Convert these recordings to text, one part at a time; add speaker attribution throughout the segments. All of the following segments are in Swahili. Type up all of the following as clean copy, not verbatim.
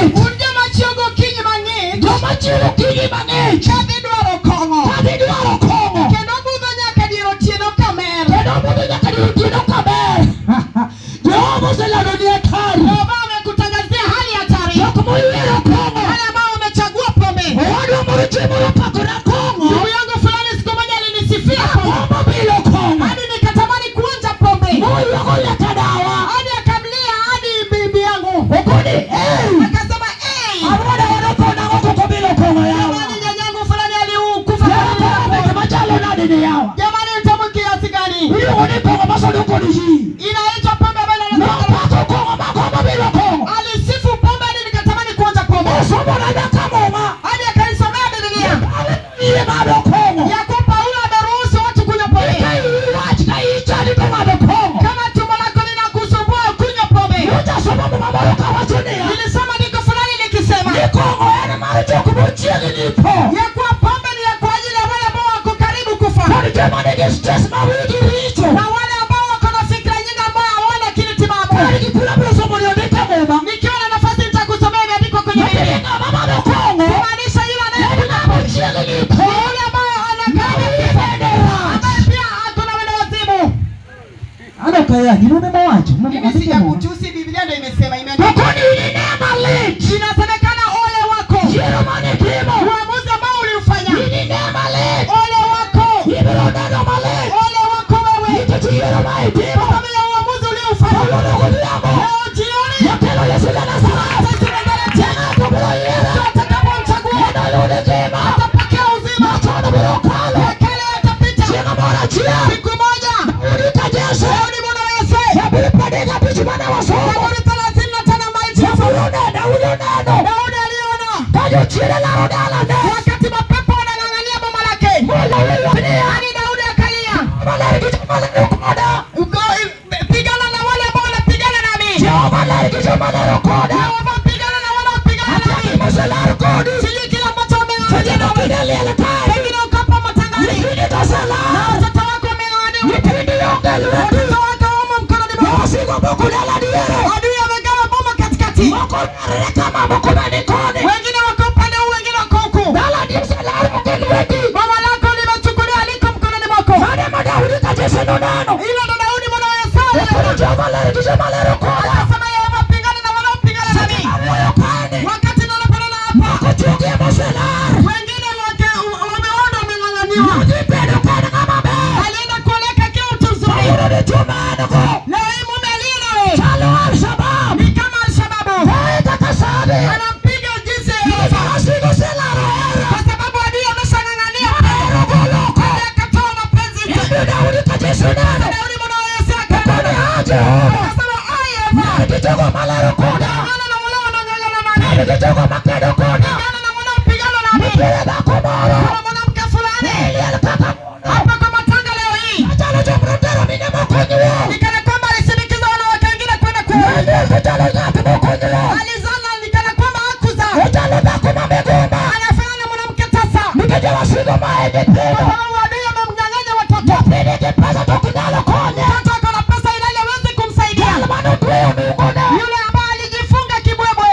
Speaker 1: Ujama chiugo kinyi mang'ich.
Speaker 2: Joma chiugo kinyi mang'ich.
Speaker 1: Kadhi dwaro kong'o.
Speaker 2: Kadhi dwaro kong'o.
Speaker 1: Kendo budho nyaka dier otieno kamer.
Speaker 2: Kendo budho nyaka dier otieno kamer. Jehova oselando ni hatari.
Speaker 1: Jehova amekutangazia hali hatari.
Speaker 2: Jok moyiero kong'o.
Speaker 1: Wale ambao wamechagua pombe.
Speaker 2: Owadwa moro chiemo opakore kong'o.
Speaker 1: Ndugu yangu fulani siku moja alinisifia pombe.
Speaker 2: Pombe bilo kong'o.
Speaker 1: Hadi nikatamani kuonja pombe.
Speaker 2: Moyuago leta dawa.
Speaker 1: Hadi akamlia hadi bibi yangu.
Speaker 2: Okoni
Speaker 1: Akasema
Speaker 2: awada wanapona wako bilo kong'o yawa.
Speaker 1: jamani nyanyangu fulani aliukufa.
Speaker 2: Yawa machalo nadi ni yawa.
Speaker 1: Jamani utamu kiasi gani?
Speaker 2: Hiyo ni kong'o masoduko ni hii.
Speaker 1: Inaitwa pombe bana na
Speaker 2: Pako kong'o makomba bilo kong'o.
Speaker 1: alisifu pombe hadi nikatamani kuonja pombe.
Speaker 2: Somo na dakamoma.
Speaker 1: Hadi akaisomea Biblia.
Speaker 2: Ile bado kong'o.
Speaker 1: Ya kuwa Paulo ameruhusu watu kunywa pombe.
Speaker 2: Katika hii chali kama kong'o.
Speaker 1: Kama tumbo lako linakusumbua kunywa pombe.
Speaker 2: Utasoma mambo kama dunia.
Speaker 1: Nilisoma ndiko fulani likisema
Speaker 2: Ni kong'o yana mara kubochia nipo.
Speaker 1: ya kuwa pombe ni ya kwa ajili ya wale ambao wako karibu kufa.
Speaker 2: Kwa jamani ni stress mawili hicho.
Speaker 1: Na wale ambao wako na fikra nyingi ambao hawana akili timamu.
Speaker 2: Kwa nikikula bila somo niondeka mema.
Speaker 1: Nikiwa na nafasi nitakusomea imeandikwa kwenye Biblia.
Speaker 2: Mama kong'o.
Speaker 1: Kumaanisha yule
Speaker 2: Anabochia nipo.
Speaker 1: yule ambaye anakaa ambaye pia ako na wenda wazimu.
Speaker 2: Ana kaya ni mume mawacho.
Speaker 1: Mimi sijakutusi, Biblia ndio imesema, imeandikwa.
Speaker 2: Kokoni ni neema lit.
Speaker 1: Inasemekana ole wako.
Speaker 2: Jerumani kimo.
Speaker 1: Uamuzi ambao uliufanya.
Speaker 2: Ni neema lit.
Speaker 1: Ole wako.
Speaker 2: Iberonano malit.
Speaker 1: Ole wako wewe.
Speaker 2: Ito Jerumani kimo.
Speaker 1: Kwa sababu ya uamuzi ulioufanya. Leo jioni.
Speaker 2: Yakelo Yesu na Nazareth. Tena kabla yera.
Speaker 1: Tutakapomchagua. Atapokea uzima. Yakale yatapita. Siku moja. Daudi mwana wa Yese. Zaburi 35 ambayo inasema Daudi aliona wakati mapepo wanang'ang'ania boma lake. Hadi Daudi akalia. Pigana na wale ambao wanapigana nami. Jehova pigana na wale wanapigana nami. Sijui kile ambacho wameng'ang'ania nawe. Pengine ukapa matangani. Na watoto wako wameng'ang'ania. Watoto wako wamo mkononi mwako. Adui amegawa boma katikati. Wengine wako upande huu, wengine wako huku. Boma lako limechukuliwa, liko mkononi mwako. Hilo ndo Daudi mwana wa Yese. Anasema Yehova pigana na wanaopigana nami. Wakati ninaponena hapa, wengine wameona wameng'ang'aniwa. Alienda kuoleka kila mtu mzuri. Leo hii mume aliye nawe ni kama Al-Shababu. Anampiga jinsi kwa sababu adui ameshang'ang'ania. Hadi akatoa mapenzi nje. Daudi mwana wa Yese akaenda. Akasema Yehova, pigana na wale wanaong'ang'ana nami. Pigana na wanaopigana nami. Kuna mwanamke fulani hapa kwa matanga leo hii. Nikana kwamba alisindikiza wanawake wengine kwenda kuoa. Alizala nikana kwamba hakuzaa. Anafanana na mwanamke tasa. Kwa sababu adui amemnyang'anya watoto. Mtoto ako na pesa ile hawezi kumsaidia. Yule ambaye alijifunga kibwebwe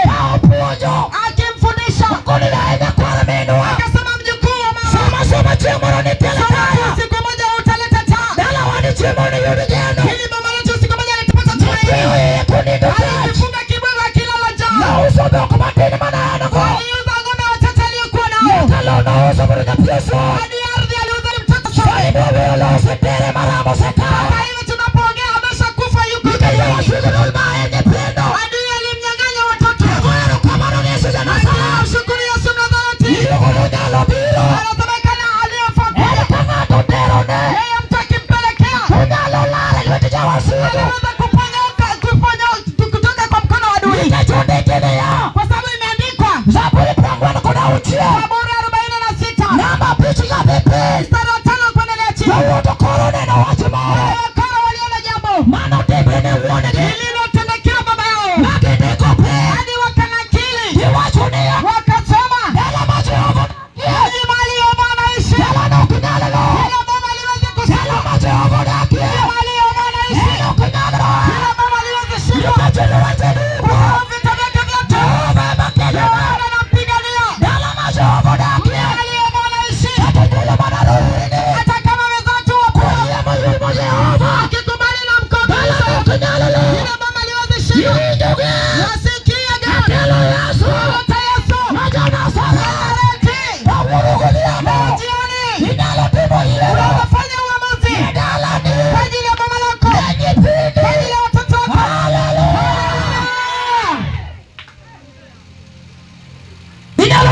Speaker 1: akimfundisha. Akasema mjukuu wa mama. Siku moja utaleta taa. Ili mama letu siku moja litapata tumaini. Alijifunga kibwebwe akilala njaa. Aliuza ng'ombe wachache aliyokuwa nao. Hadi ardhi aliuza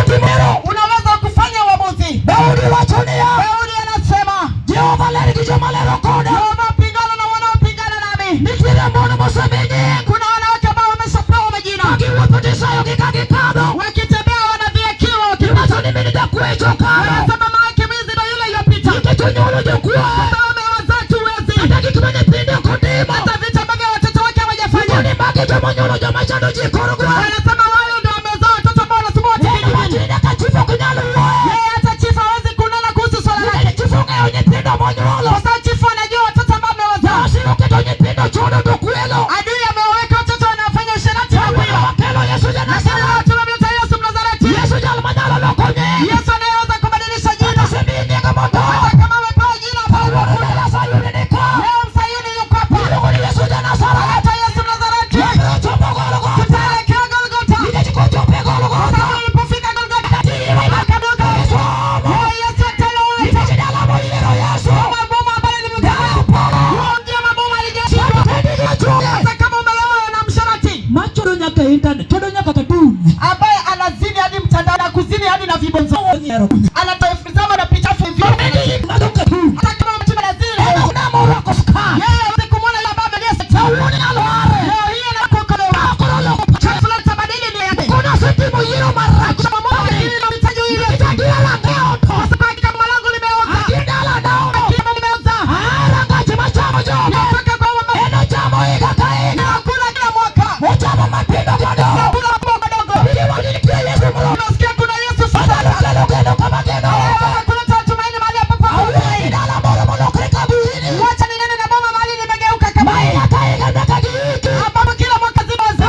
Speaker 2: timero.
Speaker 1: Unaweza kufanya uamuzi.
Speaker 2: Daudi wachonia.
Speaker 1: Daudi anasema,
Speaker 2: Jehova leri kijoma lero koda.
Speaker 1: Jehova pigana na wanaopigana nami.
Speaker 2: Nikire mwana mosabenye.
Speaker 1: Kuna wanawake ambao wameshapewa majina.
Speaker 2: Wakiwapoteza kikado.
Speaker 1: Wakitembea wanadhihakiwa.
Speaker 2: Kimacho ni mimi nitakuechoka.
Speaker 1: Wanasema maakimizi na yule yopita.
Speaker 2: Nikitonyolo jokua.
Speaker 1: Wamewazaa tu wezi.
Speaker 2: Ataki kimene pinde kodema.
Speaker 1: Hata vita ambavyo watoto wake hawajafanya.
Speaker 2: Ni baki jama nyolo jama chando jikorogwa.
Speaker 1: Wanasema wale ndio wamezaa watoto ambao wanasumbua watu kijijini. Yeye hata chifu hawezi kunena kuhusu swala lake. Kwa sababu chifu anajua watoto ambao amewazaa. Adui amewaweka watoto wanaofanya usherati na kuiba. Lakini leo tunamwita Yesu Mnazareti. Yesu anayeweza kubadilisha jina. Hata kama amepewa jina ambalo leo Msayuni yuko hapa. Anaitwa Yesu Mnazareti. Tutaelekea Golgotha. Kwa sababu ulipofika Golgotha, akaduka. Yesu atalowaita. Mabomu ambayo limegawanywa. Ndio mabomu alijashika. Hata kama umelewa na msharati.
Speaker 2: Macho nyaka internet, todo nyaka katuni.
Speaker 1: Ambaye anazini hadi mtandao na kuzini hadi na vibonzo. Anatafutama na picha hivyo. Hata kama mtu anazini. Yeye hawezi kumwona yule baba Yesu. Leo hii anakokolewa. Chakula tabadili ni yake. Akisema Mungu hili na mitaji hili. Kwa sababu kama langu limeoza. Kama limeoza. Nataka kwa mama. Nakula kila mwaka. Nakula mwaka dogo. Unasikia kuna Yesu sasa. Kuleta tumaini mahali hapa. Wacha ninene na boma mahali limegeuka kama hii. Ambapo kila mwaka zibaza.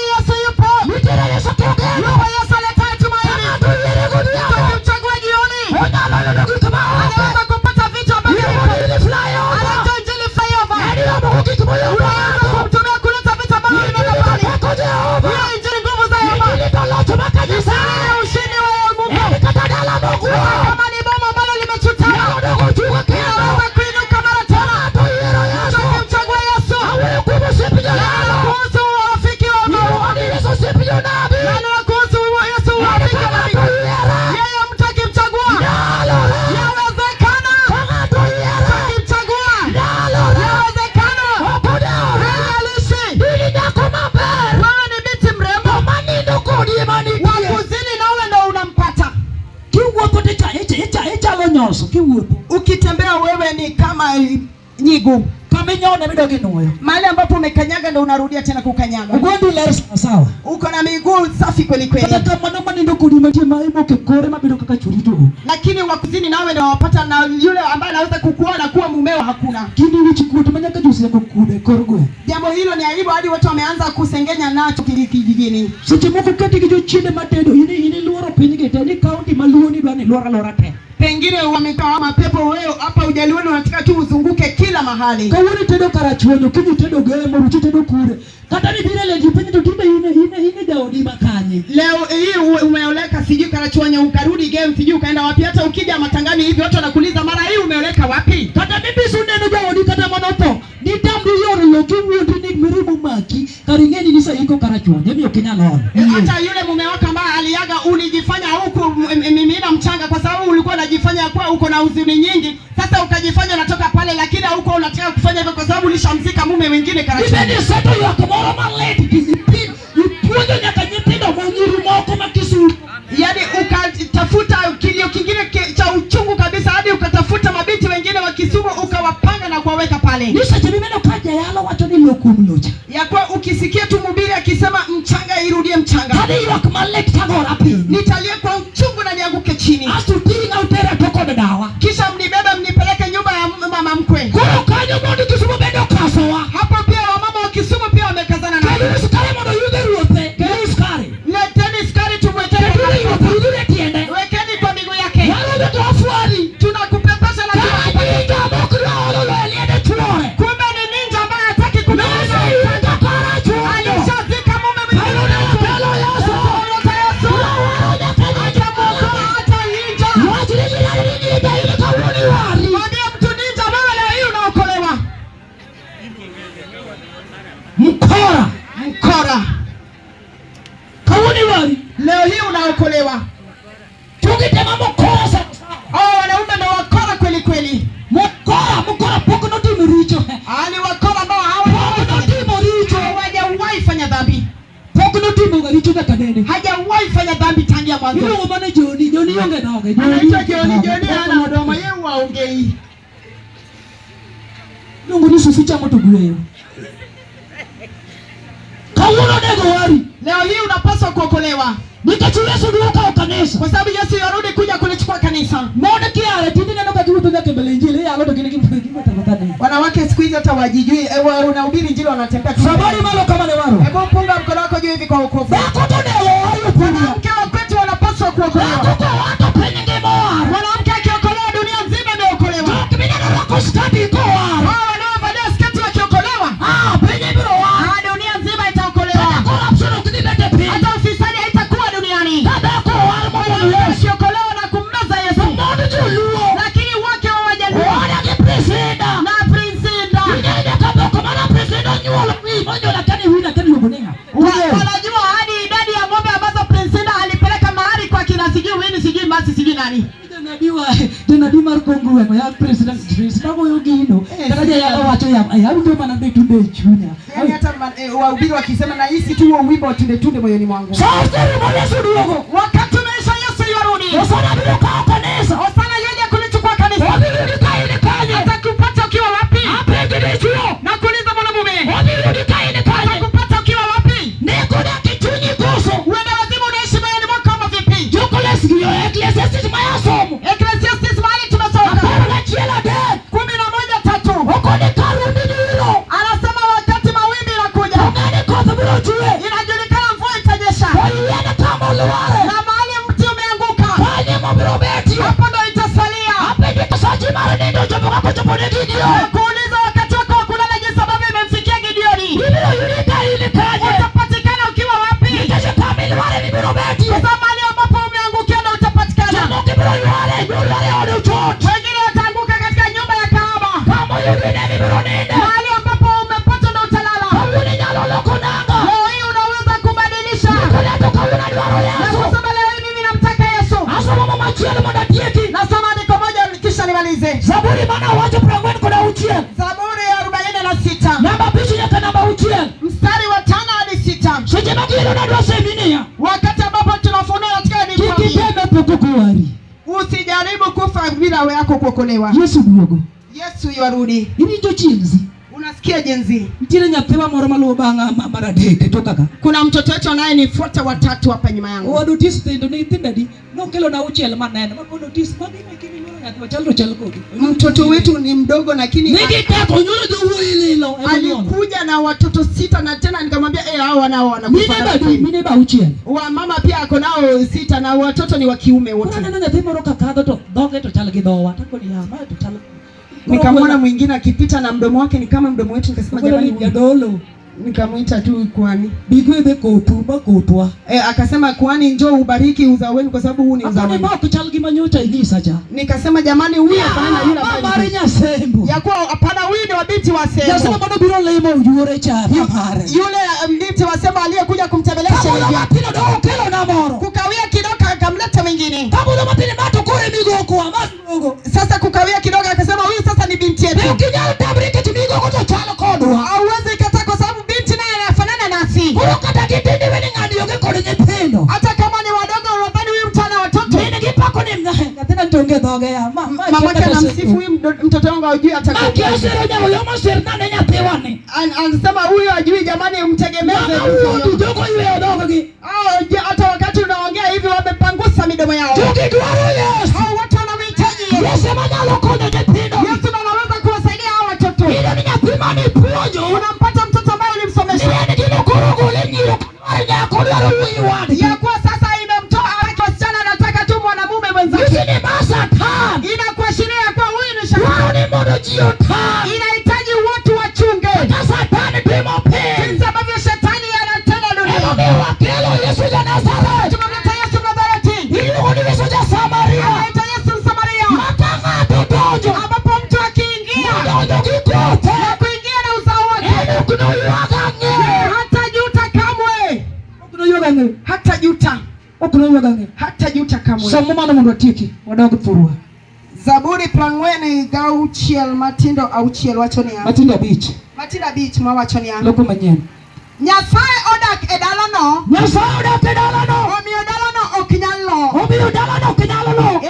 Speaker 1: Yesu yupo. Yupo Yesu aletaye tumaini. Tukimchagua jioni. Anaweza kupata vitu ambavyo vipo. Anaitwa Injili Flyover. Unaweza kumtumia kuleta vitu ambavyo vimeka pale. Hiyo Injili nguvu za Yehova. Isaya ushindi wa Mungu. Kama ni boma ambalo limechutama. Inaweza kuinuka mara tena. Tukimchagua Yesu. Neno kuhusu urafiki wa Mungu. Neno kuhusu Yesu urafiki wa Mungu. Yeye mtu akimchagua. Yawezekana. Tukimchagua. Yawezekana. Haijalishi. Wewe ni binti mrembo. Wakuzini na ule ndo unampata. Ukitembea wewe ni kama nyigu. Mahali ambapo umekanyaga ndo unarudia tena kukanyaga. Uko na miguu safi kweli kweli. Lakini wakuzini nawe ndo wapata na yule ambaye anaweza kukuona kuwa mumeo hakuna. Jambo hilo ni aibu hadi watu wameanza kusengenya nacho kijijini. Pengine wamekaa mapepo wewe hapa hujalioni unataka tu uzunguke kila mahali.
Speaker 2: Kawuri tedo karachuonyo kinyi tedo gemo ruchi tedo kure. Kata ni vile lejipenye tutinde ine Daudi makanye.
Speaker 1: Leo hii umeoleka sijui karachuonyo ukarudi game sijui ukaenda wapi hata ukija matangani hivi watu wanakuuliza mara hii umeoleka wapi?
Speaker 2: Kata bibi sunene Daudi kata manopo. Ni tambi yoro lokimu yotinik mirimu maki. Karingeni nisa yiko karachuonyo miyo kinyalon.
Speaker 1: Hata yule mume wako ambaye aliaga ulijifanya huku mimina mchanga kwa sababu ulikuwa unajifanya kwa uko na huzuni nyingi. Sasa ukajifanya unatoka pale lakini huko unataka kufanya hivyo kwa sababu ulishamzika mume mwingine karachuonyo.
Speaker 2: Ibeni seto yako moro maleti kizipini. Ipuonyo nyaka nyitindo mwanyiru moko makisu.
Speaker 1: Yaani ukatafuta kilio kingine cha uchungu kabisa hadi ukatafuta mabiti wengine wa Kisumu ukawapanga na kuwaweka pale.
Speaker 2: Nisa jemimeno kaja yalo watu ni lokumlocha.
Speaker 1: Ya kwa ukisikia tu mhubiri akisema mchanga irudie mchanga.
Speaker 2: Hadi yako maleti tagora pini.
Speaker 1: Nitalia kwa uchungu na nianguke chini.
Speaker 2: Asu tinga utere toko de dawa.
Speaker 1: Kisha mnibebe mnipeleke nyumba ya mama mkwe.
Speaker 2: Kuro kanyo mondi Kisumu bendo kasowa.
Speaker 1: Hapo pia wamama wa Kisumu pia wamekazana na.
Speaker 2: Kali skari mondo yude ruote. Kali skari.
Speaker 1: Leteni skari tumwekeni. Wekeni kwa miguu yake.
Speaker 2: Wale ndo afuari.
Speaker 1: Tunakupepesha na
Speaker 2: tunakupepesha.
Speaker 1: Kumbe ni ninja ambaye hataki kumaliza. Alishazika mume mwingine. Yesu. wanaokolewa.
Speaker 2: Tungitema mokora sana.
Speaker 1: Wanaume ndio wakora kweli kweli.
Speaker 2: Mokora poko timuricho.
Speaker 1: Ani wakora ambao hawajawahi fanya dhambi.
Speaker 2: Poko timuricho na kadene.
Speaker 1: Hajawahi fanya dhambi tangia mwanzo.
Speaker 2: Yule mwana Joni yonge doge.
Speaker 1: Anaitwa Joni ana mdomo yeye waongei.
Speaker 2: Mungu ni suficha moto gweyo. Kauno nego wari.
Speaker 1: Leo hii unapaswa kuokolewa.
Speaker 2: Nikachukua suduka kanisa.
Speaker 1: Kwa sababu Yesu yarudi kuja kulichukua kanisa.
Speaker 2: Mbona kiara tindi neno kwa kitu yake mbele injili ya lodo kile kimetafakari.
Speaker 1: Wanawake siku hizi hata wajijui unahubiri injili wanatembea tu.
Speaker 2: Sabari malo kama ni waro.
Speaker 1: Hebu punga mkono wako juu hivi kwa wokovu.
Speaker 2: Bakoto ndio wao punga.
Speaker 1: Mke wa kwetu wanapaswa kuokolewa.
Speaker 2: Bakoto watu penye ngemo.
Speaker 1: Mwanamke akiokolewa dunia nzima imeokolewa.
Speaker 2: Tukibina na kustadi kwa.
Speaker 1: Wanaovalia sketi wakiokolewa.
Speaker 2: Penye biro wa.
Speaker 1: Dunia nzima itaokolewa.
Speaker 2: Corruption ukidibete pi.
Speaker 1: Hata ufisadi haitakuwa duniani.
Speaker 2: Tabako
Speaker 1: Wakiokolewa na kummeza Yesu. Lakini wake hawajaluo. Na Prinsinda. Wanajua hadi idadi ya ng'ombe ambazo Prinsinda alipeleka mahali kwa kina sijui wini sijui masi sijui nani.
Speaker 2: Ndio Markongo ya president Prinsinda moyo gino. Karaja ya wacho ya hapo ndio maana ndio tunde chunya.
Speaker 1: Yaani hata wahubiri wakisema na hisi tu huo wimbo tunde tunde moyoni mwangu.
Speaker 2: Sasa Yesu ndio
Speaker 1: wakati tunaisha Yesu yarudi.
Speaker 2: Osana bila kanisa.
Speaker 1: Osana yeye kulichukua kanisa. Atakupata ukiwa wapi? Na kuuliza mwanamume. Atakupata ukiwa wapi?
Speaker 2: Niko na kichunyi kuso.
Speaker 1: Wewe lazima unaishi moyoni mwako kama vipi?
Speaker 2: Jokoles hiyo Ecclesiastes mayasomo.
Speaker 1: Ecclesiastes mahali tumesoma. 11:3.
Speaker 2: Huko ni karudi hilo.
Speaker 1: Anasema wakati mawimbi yanakuja.
Speaker 2: Ngani kwa sababu jue.
Speaker 1: Inajulikana mvua itanyesha.
Speaker 2: Yana kama ulware.
Speaker 1: Na mahali mti umeanguka.
Speaker 2: Kwenye mbrobeti.
Speaker 1: Hapo ndio itasalia.
Speaker 2: Hapo ndio itasaji mara ndio jopo kwa chopone Gideon.
Speaker 1: Kuuliza wakati wako wa kulala jinsi ambavyo imemfikia Gideoni.
Speaker 2: Ile kaje.
Speaker 1: Utapatikana ukiwa wapi?
Speaker 2: Kesho kama ulware ni mbrobeti.
Speaker 1: Kwa sababu mahali ambapo umeangukia ndio utapatikana. Wengine wataanguka katika nyumba ya kahaba. Mahali ambapo umepata ndio utalala. Leo hii unaweza kubadilisha. Na kusema leo hii mimi namtaka Yesu. Nasoma andiko moja kisha nimalize.
Speaker 2: Zaburi maana wacho prangweni kuna uchia.
Speaker 1: Zaburi ya 46.
Speaker 2: Namba bisu yaka namba uchia.
Speaker 1: Mstari wa 5 hadi 6.
Speaker 2: Sije magiro na dwa seminia.
Speaker 1: Wakati ambapo tunafunua katika andiko hili.
Speaker 2: Kikipenda pokukuari.
Speaker 1: Usijaribu kufa bila wewe yako kuokolewa.
Speaker 2: Yesu ndogo.
Speaker 1: Yesu yarudi.
Speaker 2: Ini ndio chinzi.
Speaker 1: Unasikia jenzi?
Speaker 2: Mtire nyapewa moro malobanga mara deke tokaka.
Speaker 1: Kuna mtoto wetu anayenifuata watatu hapa nyuma yangu.
Speaker 2: Notice ndio ni tindadi. No kelo na uchiel manene. Notice magi mekini lolo ngati wachalo chalo kodi.
Speaker 1: Mtoto wetu ni mdogo lakini
Speaker 2: nigiteko nyulo do hilo.
Speaker 1: Alikuja na watoto 6 na tena nikamwambia hao wanao wanakufa.
Speaker 2: Mine ba uchiel.
Speaker 1: Wa mama pia ako nao 6 na watoto ni wa kiume wote.
Speaker 2: Kuna nana nyathi moro kakadho to doge to chalo gidowa. Tako ni ama to chalo.
Speaker 1: Nikamwona mwingine akipita na mdomo wake ni kama mdomo wetu, nikasema jamani
Speaker 2: jadolo.
Speaker 1: Nikamuita tu kwani.
Speaker 2: Bigwede kotuma kotwa.
Speaker 1: Akasema kwani njoo ubariki uzao wenu kwa sababu huu ni uzao wenu.
Speaker 2: Hapo chalgi manyocha igisa cha.
Speaker 1: Nikasema jamani huyu hapana yule ambaye.
Speaker 2: Mama Nyasembo.
Speaker 1: Yakuwa hapana huyu ni wabinti wa Sembo.
Speaker 2: Nasema bado biro lemo ujure cha mapare.
Speaker 1: Yule binti wa Sembo aliyekuja kumtembelea shemeji.
Speaker 2: Matino do kelo na moro.
Speaker 1: Kukawia kidogo akamleta mwingine.
Speaker 2: Kabla matini mato kore migo kwa madogo.
Speaker 1: Sasa kukawia kidogo akasema huyu sasa ni binti yetu.
Speaker 2: Ukinyalo tabrike timigo kwa chalo kodwa.
Speaker 1: Hauwezi kataa kwa sababu binti naye anafanana nasi.
Speaker 2: Kata kitindi wewe ngadi yoge kore nyependo.
Speaker 1: Hata kama ni wadogo unadhani huyu mtana watoto.
Speaker 2: Mimi ngipako ni mga. Tena ntonge doge ya mama.
Speaker 1: Mamake anamsifu huyu mtoto wangu hajui atakuwa.
Speaker 2: Akiasira jawo yomo serna na nyapewane.
Speaker 1: Anasema huyu hajui jamani umtegemeze.
Speaker 2: Huyu dogo yule dogo gi.
Speaker 1: Hata wakati unaongea hivi wamepangusa midomo yao.
Speaker 2: Tukidwaro Yesu.
Speaker 1: Hao watu wanamhitaji Yesu.
Speaker 2: Yesu manalo kono nyependo.
Speaker 1: Yesu anaweza kuwasaidia hao watoto.
Speaker 2: Ile ni nyapimani pojo.
Speaker 1: Unampata mtoto ambaye ulimsomesha.
Speaker 2: Ni kile korogole nyiro. Ya kodwaro huyu wadi.
Speaker 1: Ya kwa sasa imemtoa wasichana anataka tu mwanamume mwenzake.
Speaker 2: Yesu ni basa tan.
Speaker 1: Inakuashiria kwa huyu ni shetani.
Speaker 2: Ni mono jio tan.
Speaker 1: Inahitaji watu wachunge.
Speaker 2: Satani pimo pe.
Speaker 1: Jinsi ambavyo shetani anatenda dunia.
Speaker 2: Wakelo Yesu ya Nazareti.
Speaker 1: Tumemleta Yesu Nazareti.
Speaker 2: Hilo ni Yesu ya Samaria.
Speaker 1: Anaita Yesu Samaria.
Speaker 2: Matanga dojo.
Speaker 1: Ambapo mtu akiingia.
Speaker 2: Dojo kikote.
Speaker 1: Na kuingia na uzao wake.
Speaker 2: Kuna yuaga nge.
Speaker 1: Hata juta kamwe.
Speaker 2: Kuna yuaga nge.
Speaker 1: Hata juta.
Speaker 2: Okuno gange.
Speaker 1: hata juta kamwe.
Speaker 2: Somo mana mondo atiki wadog thurwa.
Speaker 1: Zaburi 40 matindo auchiel wacho niya.
Speaker 2: Matindo abich.
Speaker 1: Matindo abich mawacho niya.
Speaker 2: Loko manyien.
Speaker 1: Nyasaye odak e dalano.
Speaker 2: Nyasaye odak e dalano.
Speaker 1: Omiyo dalano ok nyal lo.
Speaker 2: Omiyo dalano ok nyal lo.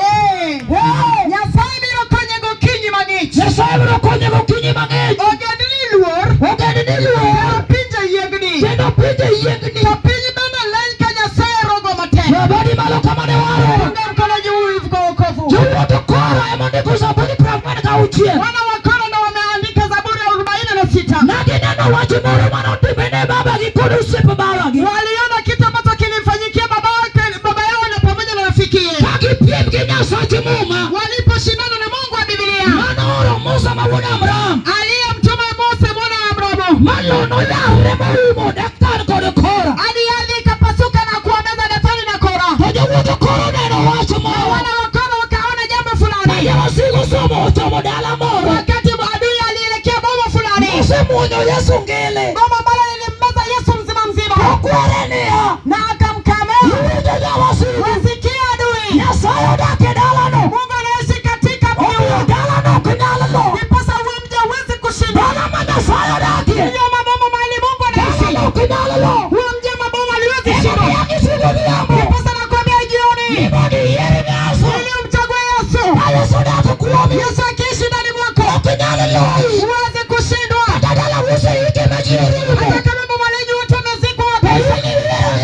Speaker 1: Nyasaye biro konye gokinyi mang'ich.
Speaker 2: Nyasaye biro konye gokinyi mang'ich.
Speaker 1: Ogendni luor.
Speaker 2: Ogendni luor.
Speaker 1: Pinje yiengni.
Speaker 2: Kendo pinje yiengni.
Speaker 1: To piny bende leny ka Nyasaye rogo matek.
Speaker 2: Nobody malo kama ne waro.
Speaker 1: Ongem kono jowuoth go wokovu.
Speaker 2: Jowuoth koro ema ndiko Zaburi 46.
Speaker 1: Wana wa Kora ndo wameandika Zaburi 46.
Speaker 2: Na gineno wach moro manotimene babagi kod osiep babagi.
Speaker 1: Waliona kitu ambacho kilimfanyikia baba yao na pamoja na rafikiye.
Speaker 2: Kagipiem gi Nyasach Muma.
Speaker 1: Waliposhindana na Mungu wa Biblia.
Speaker 2: Manooro Musa ma wuod Abraham.
Speaker 1: Aliyemtuma Mose mwana wa Abrahamu.
Speaker 2: Malono yare moumo Dathan kod Kora.
Speaker 1: Hadi ikapasuka na kuwameza Dathani na Kora.
Speaker 2: To jowuoth koro neno wach moro.
Speaker 1: Wana wa Kora wakaona jambo fulani.
Speaker 2: Jawasigu somo ochomo dala moro.
Speaker 1: Wakati adui alielekea boma fulani.
Speaker 2: Mose muonyo Yesu ngele.
Speaker 1: Boma ambalo lilimmeza Yesu mzima mzima.
Speaker 2: Okwarenia.
Speaker 1: Na akamkamea.
Speaker 2: Yuwinjo jawasigu.
Speaker 1: Wasikia adui.
Speaker 2: Nyasaye odak e dalano.
Speaker 1: Mungu anaishi katika mji
Speaker 2: Omiyo dalano ok nyal lo.
Speaker 1: Ndiposa huo mji hauwezi kushinda.
Speaker 2: Dala ma Nyasaye odakie.
Speaker 1: Ndiyo maboma mahali Mungu anaishi.
Speaker 2: Dalano ok nyal lo.
Speaker 1: Huo mji maboma haliwezi
Speaker 2: Ema
Speaker 1: shinda.
Speaker 2: yakisigo dhiambo.
Speaker 1: Ndiposa nakwambia jioni.
Speaker 2: Ibodi yeri Yesu.
Speaker 1: Ili umchague Yesu.
Speaker 2: Yesu odak kuomi.
Speaker 1: Yesu akiishi ndani mwako.
Speaker 2: Ok nyal lo.
Speaker 1: Huwezi kushindwa.
Speaker 2: Kata dala useike majirimo.
Speaker 1: Hata kama boma lenye watu wamezikwa wapi.
Speaker 2: Lakini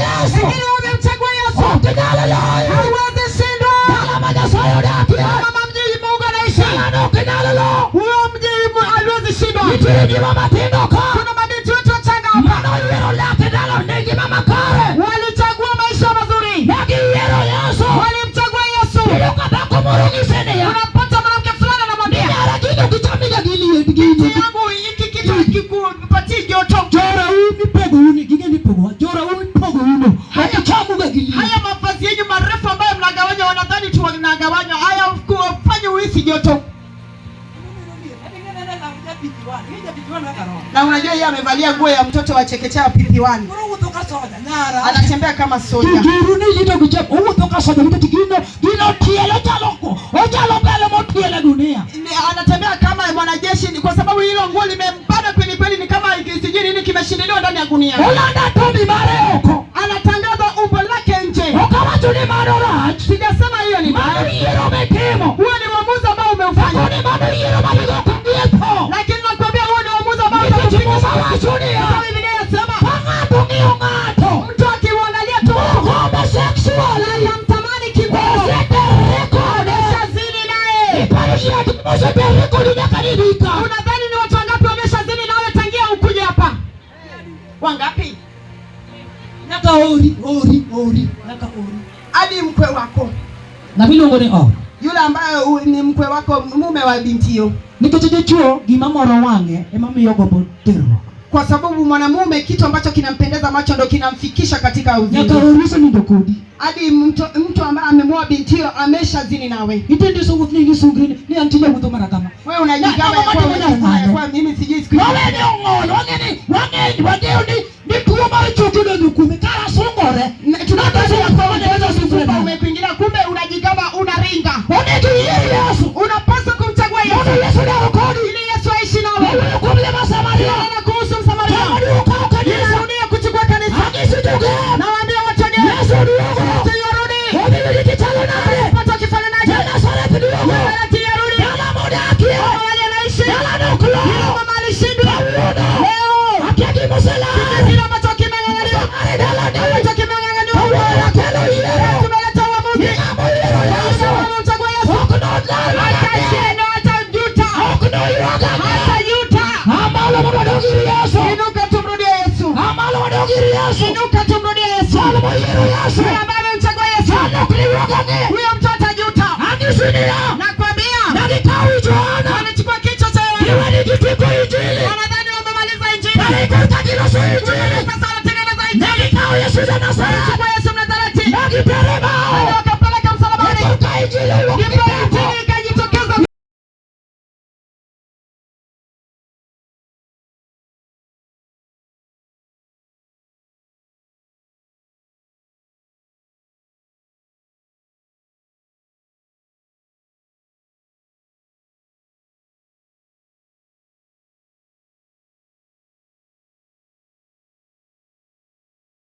Speaker 2: Yesu.
Speaker 1: Lakini wamemchagua Yesu.
Speaker 2: Ok nyal lo.
Speaker 1: Hauwezi shindwa.
Speaker 2: Dala ma Nyasaye odakie.
Speaker 1: Kama mji Mungu anaishi.
Speaker 2: Dalano ok nyal lo.
Speaker 1: Huo mji hauwezi shindwa.
Speaker 2: Nitiere joma matindo ka.
Speaker 1: Kuna mabinti wetu wachanga hapa.
Speaker 2: Manoyiero lak e dala ne ngima makare.
Speaker 1: Walichagua maisha mazuri.
Speaker 2: Negiyiero Yesu.
Speaker 1: Walimchagua Yesu.
Speaker 2: Iyudo ka dhako moro nyise niya.
Speaker 1: Unapata mwanamke fulani anamwambia,
Speaker 2: Nyara gino gichamiga gi liet gino.
Speaker 1: yangu hiki kitu kikupatie joto.
Speaker 2: Jora umi pogo uni. Gige ni pogo. Jora umi pogo uno. Haya chamuga gi liet.
Speaker 1: Haya mavazi yenu marefu ambayo mnagawanya, wanadhani tu wanagawanya. Haya kufanya uhisi joto. Na unajua yeye amevalia nguo ya mtoto wa chekechea PP1. Anatembea kama soja.
Speaker 2: Giru ni lito gichap. Uwo toka soja nikati gino tielo chaloko. Ochalo bele mo tielo dunia.
Speaker 1: Anatembea kama mwanajeshi kwa sababu hilo nguo limembana kweli kweli, ni kama sijui nini kimeshindiliwa ndani ya gunia.
Speaker 2: Olanda tobi mare oko.
Speaker 1: Anatangaza umbo lake nje.
Speaker 2: Okawacho ni mano rach.
Speaker 1: Sijasema hiyo ni
Speaker 2: Mano
Speaker 1: mbaya.
Speaker 2: yiero metimo.
Speaker 1: Huo ni uamuzi ambao umeufanya.
Speaker 2: Ni mano yiero maligo kambiepo.
Speaker 1: Lakini nakwambia huo ni uamuzi ambao
Speaker 2: Nitachimu
Speaker 1: utakufikisha.
Speaker 2: sawacho niya.
Speaker 1: Kwa Biblia inasema
Speaker 2: Pangato ng'iyo ng'ato.
Speaker 1: mtu akiuangalia tu
Speaker 2: Homosexual.
Speaker 1: anamtamani kingono.
Speaker 2: Osetereko.
Speaker 1: Ameshazini naye.
Speaker 2: Iparushi ati osetereko ni nyaka nirika.
Speaker 1: Unadhani ni watu wangapi wameshazini nawe tangia ukuje hapa? Wangapi?
Speaker 2: Nyaka ori. Nyaka ori.
Speaker 1: Hadi mkwe wako.
Speaker 2: Na bilongo ni ori.
Speaker 1: Yule ambaye ni mkwe wako, mume wa binti hiyo.
Speaker 2: Nikech dichuo gima moro wang'e ema miyo gombo terruok.
Speaker 1: Kwa sababu mwanamume kitu ambacho kinampendeza macho ndio kinamfikisha katika uzinzi.
Speaker 2: Nyaka orisa nindo kodi.
Speaker 1: Hadi mtu ambaye amemoa binti hiyo ameshazini nawe.
Speaker 2: Itende so wuthni gi sungri ni antinde wutho mara kama.
Speaker 1: Wewe unajigawa kwa mimi sijui siku.
Speaker 2: Wewe ni ong'ol wang'eyo ni tuo mar choke donjo kuome kara sungore. Tunataka kuwafanya sifuri.
Speaker 1: Umekuingilia kumbe unajigawa unaringa.
Speaker 2: Onego iyier Yesu.
Speaker 1: Unapaswa kumchagua Yesu.
Speaker 2: Mondo Yesu daro kodi.
Speaker 1: Ili Yesu aishi nawe.
Speaker 2: Wewe kuom joma Samaria.
Speaker 1: Na kuhusu Msamaria.
Speaker 2: Ukao kanisa.
Speaker 1: Ninarudia kuchukua kanisa.
Speaker 2: Akisituge.
Speaker 1: Nawaambia watu ni
Speaker 2: Yesu duogo.
Speaker 1: Yesu yorudi.
Speaker 2: Omiyo kichalo nade.
Speaker 1: Pata kifananaje.
Speaker 2: Nazareth duogo.
Speaker 1: Nazareth yarudi.
Speaker 2: Dala modakie.
Speaker 1: Wale anaishi.
Speaker 2: Dala nuklo.
Speaker 1: Mama alishindwa. Leo.
Speaker 2: Akiaki musela.
Speaker 1: Kile ambacho kimeng'ang'aniwa.
Speaker 2: Dala ni.
Speaker 1: Ambacho kimeng'ang'aniwa.
Speaker 2: Wala kelo yero.
Speaker 1: Tumeleta uamuzi.
Speaker 2: Yesu.
Speaker 1: Unamchagua Yesu.
Speaker 2: Okno dala.
Speaker 1: Atashinda, atajuta.
Speaker 2: Okno iroga.
Speaker 1: Atajuta.
Speaker 2: Amalo modogiri Yesu.
Speaker 1: Inuka tumrudie Yesu.
Speaker 2: Amalo modogiri Yesu.
Speaker 1: Inuka tumrudie Yesu.
Speaker 2: Salmo yero Yesu.
Speaker 1: Huyo ambaye amemchagua Yesu.
Speaker 2: Salmo kiliroga ne.
Speaker 1: Huyo mtu atajuta.
Speaker 2: Akisinia.
Speaker 1: Na